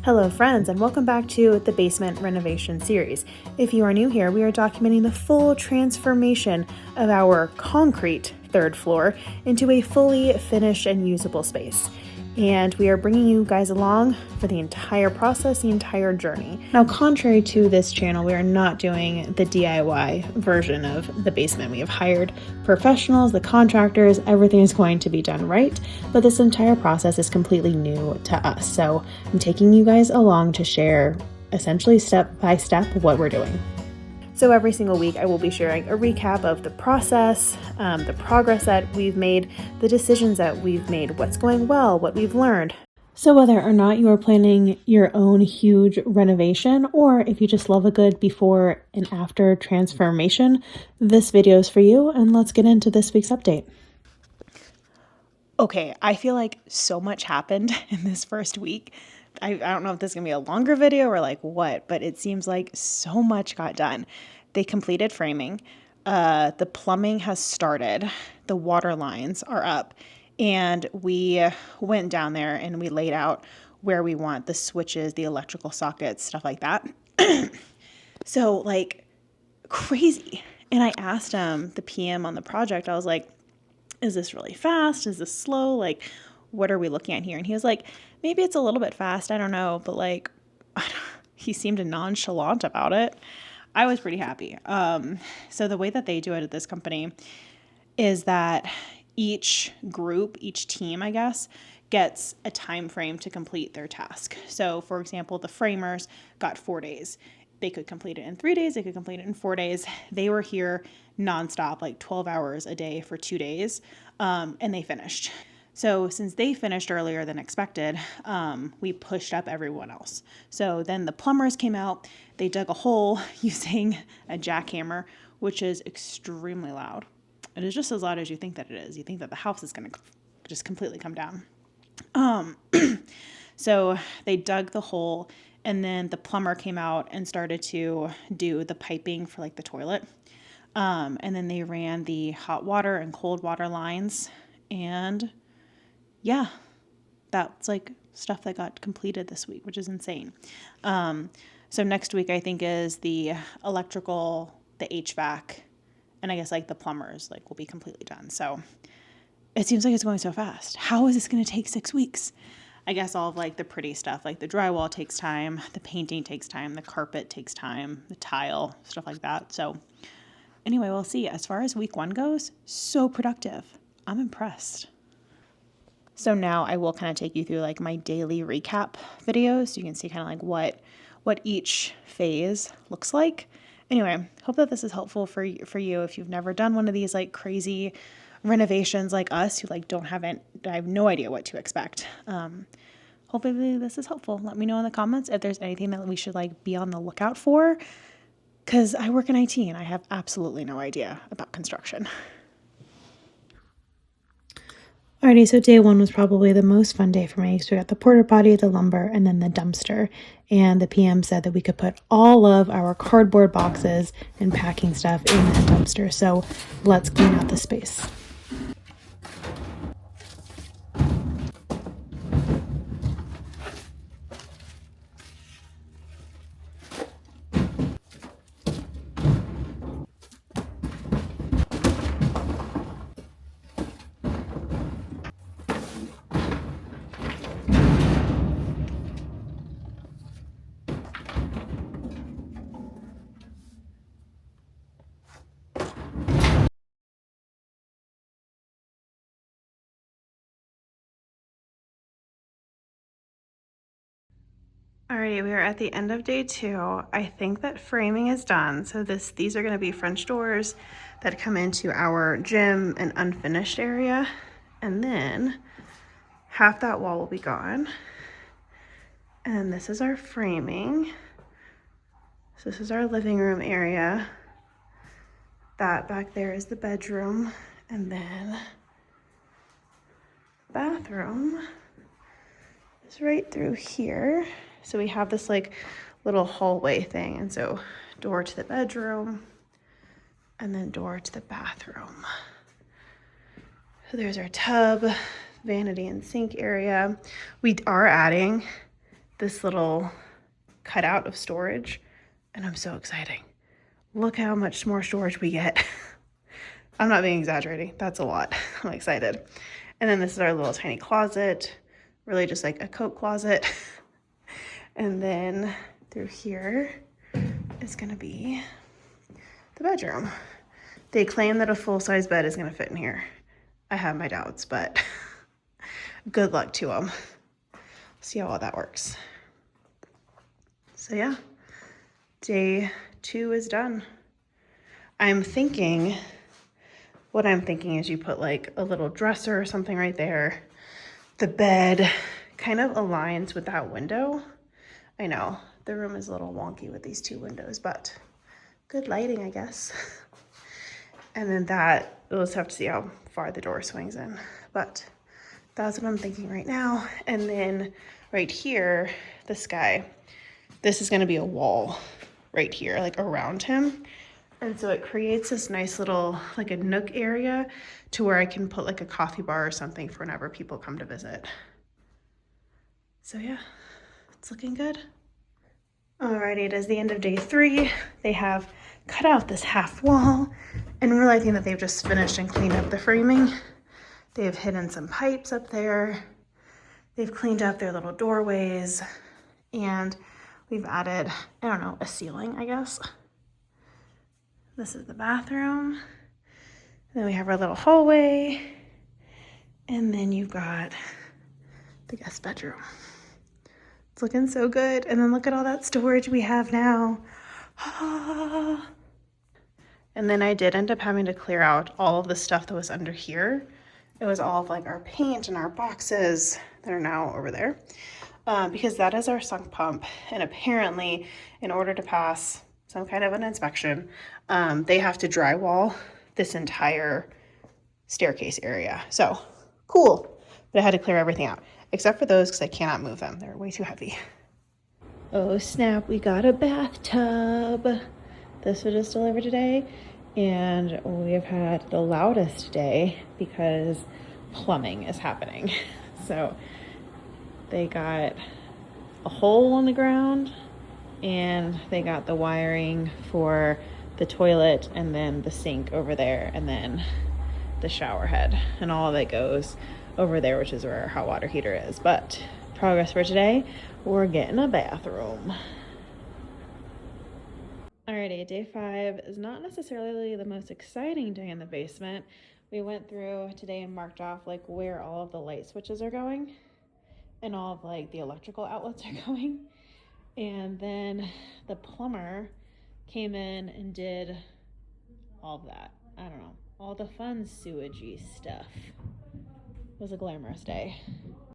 Hello friends, and welcome back to the Basement Renovation series. If you are new here, we are documenting the full transformation of our concrete third floor into a fully finished and usable space. And we are bringing you guys along for the entire process, the entire journey. Now, contrary to this channel, we are not doing the DIY version of the basement. We have hired professionals, the contractors, everything is going to be done right, but this entire process is completely new to us. So I'm taking you guys along to share essentially step by step what we're doing. So every single week I will be sharing a recap of the process, the progress that we've made, the decisions that we've made, what's going well, what we've learned. So whether or not you are planning your own huge renovation, or if you just love a good before and after transformation, this video is for you, and let's get into this week's update. Okay, I feel like so much happened in this first week. I don't know if this is going to be a longer video or like what, but it seems like so much got done. They completed framing. The plumbing has started. The water lines are up. And we went down there and we laid out where we want the switches, the electrical sockets, stuff like that. So like crazy. And I asked the PM on the project, I was like, is this really fast? Is this slow? Like, what are we looking at here? And he was like, maybe it's a little bit fast. I don't know. But like, he seemed nonchalant about it. I was pretty happy. So the way that they do it at this company is that each group, each team, I guess, gets a time frame to complete their task. So for example, the framers got 4 days. They could complete it in 3 days. They could complete it in 4 days. They were here nonstop, like 12 hours a day for 2 days, and they finished. So since they finished earlier than expected, we pushed up everyone else. So then the plumbers came out. They dug a hole using a jackhammer, which is extremely loud. It is just as loud as you think that it is. You think that the house is going to just completely come down. So they dug the hole, and then the plumber came out and started to do the piping for like the toilet. And then they ran the hot water and cold water lines. And yeah, that's like stuff that got completed this week, which is insane. So next week I think is the electrical, the HVAC, and I guess like the plumbers like will be completely done. So it seems like it's going so fast. How is this going to take 6 weeks? I guess all of like the pretty stuff, like the drywall takes time, the painting takes time, the carpet takes time, the tile, stuff like that. So anyway, we'll see. As far as week 1 goes, so productive. I'm impressed. So now I will kind of take you through like my daily recap videos. So you can see kind of like what each phase looks like. Anyway, hope that this is helpful for you if you've never done one of these like crazy renovations like us who like I have no idea what to expect. Hopefully this is helpful. Let me know in the comments if there's anything that we should like be on the lookout for, because I work in IT and I have absolutely no idea about construction. Alrighty, so day 1 was probably the most fun day for me. So we got the porta potty, the lumber, and then the dumpster. And the PM said that we could put all of our cardboard boxes and packing stuff in that dumpster. So let's clean out the space. Alrighty, we are at the end of day 2. I think that framing is done. So these are going to be French doors that come into our gym and unfinished area. And then half that wall will be gone. And this is our framing. So this is our living room area. That back there is the bedroom. And then bathroom is right through here. So we have this like little hallway thing. And so door to the bedroom and then door to the bathroom. So there's our tub, vanity and sink area. We are adding this little cutout of storage, and I'm so excited. Look how much more storage we get. I'm not being exaggerating. That's a lot. I'm excited. And then this is our little tiny closet, really just like a coat closet. And then through here is gonna be the bedroom. They claim that a full-size bed is gonna fit in here. I have my doubts, but good luck to them. See how all that works. So yeah, day 2 is done. What I'm thinking is you put like a little dresser or something right there. The bed kind of aligns with that window. I know, the room is a little wonky with these 2 windows, but good lighting, I guess. And then we'll just have to see how far the door swings in. But that's what I'm thinking right now. And then right here, this guy, this is gonna be a wall right here, like around him. And so it creates this nice little, like a nook area to where I can put like a coffee bar or something for whenever people come to visit. So yeah, it's looking good. Alrighty, it is the end of day 3. They have cut out this half wall and realizing that they've just finished and cleaned up the framing. They've hidden some pipes up there. They've cleaned up their little doorways, and we've added, I don't know, a ceiling, I guess. This is the bathroom. Then we have our little hallway, and then you've got the guest bedroom. It's looking so good. And then look at all that storage we have now. And then I did end up having to clear out all of the stuff that was under here. It was all of like our paint and our boxes that are now over there, because that is our sunk pump. And apparently in order to pass some kind of an inspection, they have to drywall this entire staircase area. So cool, but I had to clear everything out except for those because I cannot move them. They're way too heavy. Oh snap, we got a bathtub. This was just delivered today, and we have had the loudest day because plumbing is happening. So they got a hole in the ground, and they got the wiring for the toilet and then the sink over there, and then the shower head, and all of it goes over there, which is where our hot water heater is. But progress for today, we're getting a bathroom. Alrighty, day 5 is not necessarily the most exciting day in the basement. We went through today and marked off like where all of the light switches are going and all of like the electrical outlets are going. And then the plumber came in and did all of that. I don't know, all the fun sewagey stuff. It was a glamorous day.